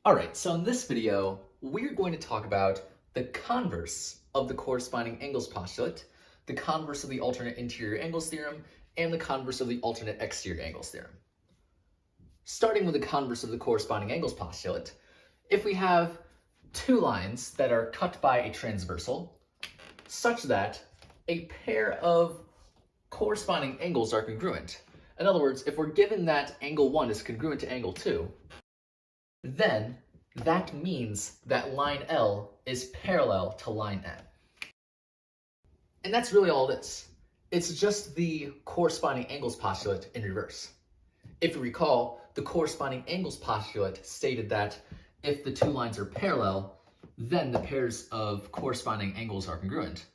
All right, so in this video, we're going to talk about the converse of the corresponding angles postulate, the converse of the alternate interior angles theorem, and the converse of the alternate exterior angles theorem. Starting with the converse of the corresponding angles postulate, if we have two lines that are cut by a transversal, such that a pair of corresponding angles are congruent. In other words, if we're given that angle 1 is congruent to angle 2, then that means that line L is parallel to line N. And that's really all it is. It's just the corresponding angles postulate in reverse. If you recall, the corresponding angles postulate stated that if the two lines are parallel, then the pairs of corresponding angles are congruent.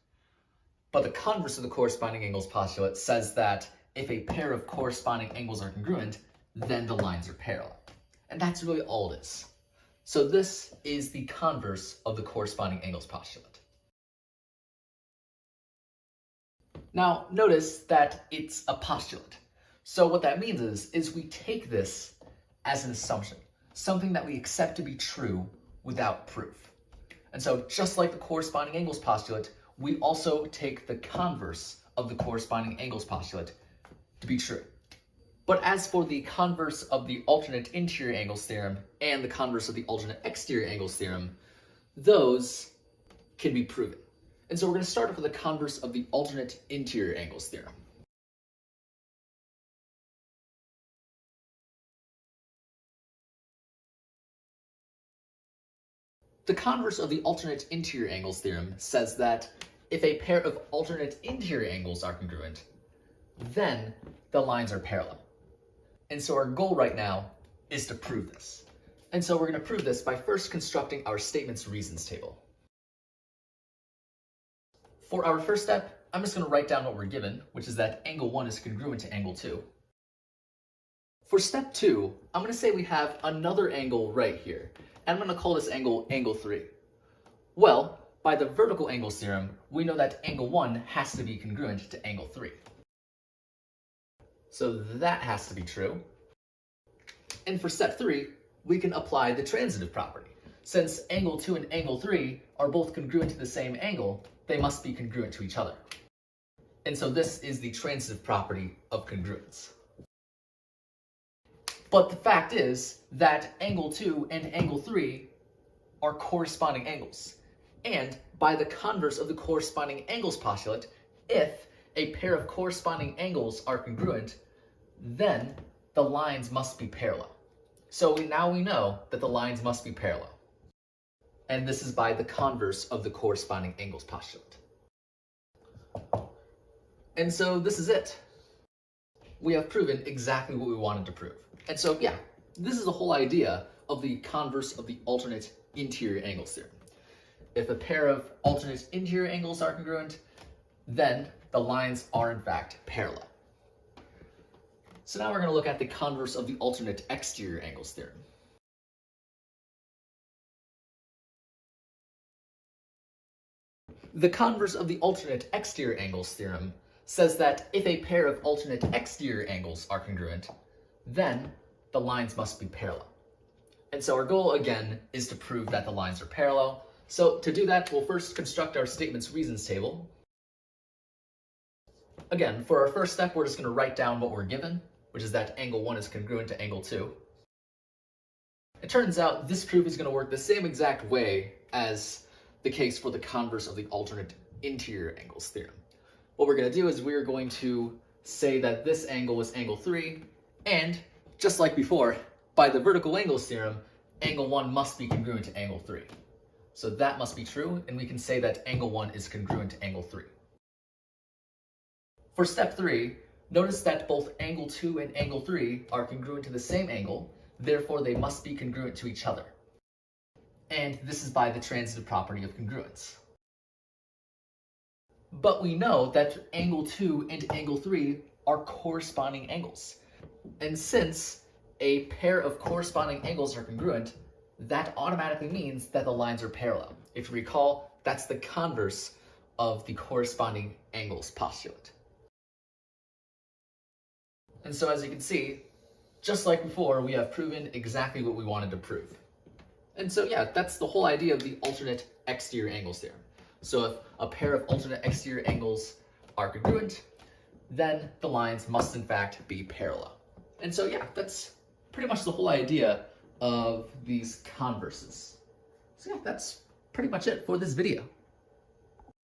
But the converse of the corresponding angles postulate says that if a pair of corresponding angles are congruent, then the lines are parallel. And that's really all it is. So this is the converse of the corresponding angles postulate. Now notice that it's a postulate. So what that means is we take this as an assumption, something that we accept to be true without proof. And so just like the corresponding angles postulate, we also take the converse of the corresponding angles postulate to be true. But as for the converse of the alternate interior angles theorem and the converse of the alternate exterior angles theorem, those can be proven. And so we're going to start off with the converse of the alternate interior angles theorem. The converse of the alternate interior angles theorem says that if a pair of alternate interior angles are congruent, then the lines are parallel. And so our goal right now is to prove this. And so we're going to prove this by first constructing our statements reasons table. For our first step, I'm just going to write down what we're given, which is that angle 1 is congruent to angle 2. For step 2, I'm going to say we have another angle right here, and I'm going to call this angle angle 3. Well, by the vertical angles theorem, we know that angle 1 has to be congruent to angle 3. So that has to be true. And for step 3, we can apply the transitive property. Since angle 2 and angle 3 are both congruent to the same angle, they must be congruent to each other. And so this is the transitive property of congruence. But the fact is that angle 2 and angle 3 are corresponding angles. And by the converse of the corresponding angles postulate, if a pair of corresponding angles are congruent, then the lines must be parallel. So now we know that the lines must be parallel. And this is by the converse of the corresponding angles postulate. And so this is it. We have proven exactly what we wanted to prove. And so, yeah, this is the whole idea of the converse of the alternate interior angles theorem. If a pair of alternate interior angles are congruent, then the lines are in fact parallel. So now we're going to look at the converse of the alternate exterior angles theorem. The converse of the alternate exterior angles theorem says that if a pair of alternate exterior angles are congruent, then the lines must be parallel. And so our goal again is to prove that the lines are parallel. So to do that, we'll first construct our statements reasons table. Again, for our first step, we're just going to write down what we're given, which is that angle 1 is congruent to angle 2. It turns out this proof is going to work the same exact way as the case for the converse of the alternate interior angles theorem. What we're going to do is we're going to say that this angle is angle 3, and just like before, by the vertical angles theorem, angle 1 must be congruent to angle 3. So that must be true, and we can say that angle 1 is congruent to angle 3. For step 3, notice that both angle 2 and angle 3 are congruent to the same angle, therefore they must be congruent to each other. And this is by the transitive property of congruence. But we know that angle 2 and angle 3 are corresponding angles. And since a pair of corresponding angles are congruent, that automatically means that the lines are parallel. If you recall, that's the converse of the corresponding angles postulate. And so as you can see, just like before, we have proven exactly what we wanted to prove. And so yeah, that's the whole idea of the alternate exterior angles theorem. So if a pair of alternate exterior angles are congruent, then the lines must in fact be parallel. And so yeah, that's pretty much the whole idea of these converses. So yeah, that's pretty much it for this video.